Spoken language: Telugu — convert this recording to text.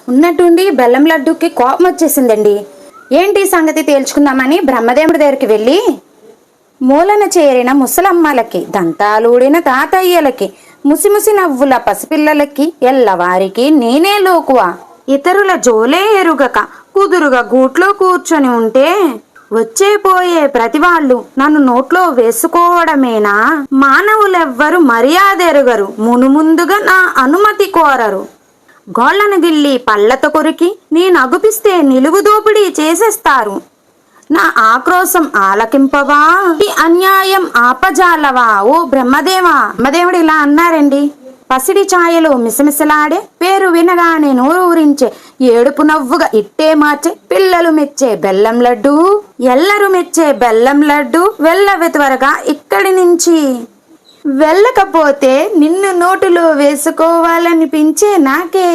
ఉన్నట్టుండి బెల్లం లడ్డూకి కోపం వచ్చేసిందండి. ఏంటి సంగతి తేల్చుకుందామని బ్రహ్మదేవుడి దగ్గరికి వెళ్ళి, మూలన చేరిన ముసలమ్మలకి, దంతాలూడిన తాతయ్యలకి, ముసిముసి నవ్వుల పసిపిల్లలకి ఎల్లవారికి నేనే లోకువ. ఇతరుల జోలే ఎరుగక కుదురుగా గూట్లో కూర్చొని ఉంటే వచ్చే పోయే ప్రతి వాళ్ళు నన్ను నోట్లో వేసుకోవడమేనా? మానవులెవ్వరు మర్యాద ఎరుగరు, మునుముందుగా నా అనుమతి కోరరు. గోళ్లను గిల్లి పళ్లతో కొరికి నేను అగుపిస్తే నిలువు దోపిడీ చేసేస్తారు. నా ఆక్రోశం ఆలకింపవా? ఈ అన్యాయం ఆపజాలవా ఓ బ్రహ్మదేవా? బ్రహ్మదేవుడు ఇలా అన్నారండి. పసిడి ఛాయలు మిసమిసలాడే, పేరు వినగానే నోరు ఊరించే, ఏడుపు నవ్వుగా ఇట్టే మార్చే, పిల్లలు మెచ్చే బెల్లం లడ్డు, ఎల్లరు మెచ్చే బెల్లం లడ్డు, వెళ్ళవే త్వరగా ఇక్కడి నుంచి. వెళ్ళకపోతే నిన్ను నోటులో వేసుకోవాలనిపించే నాకే.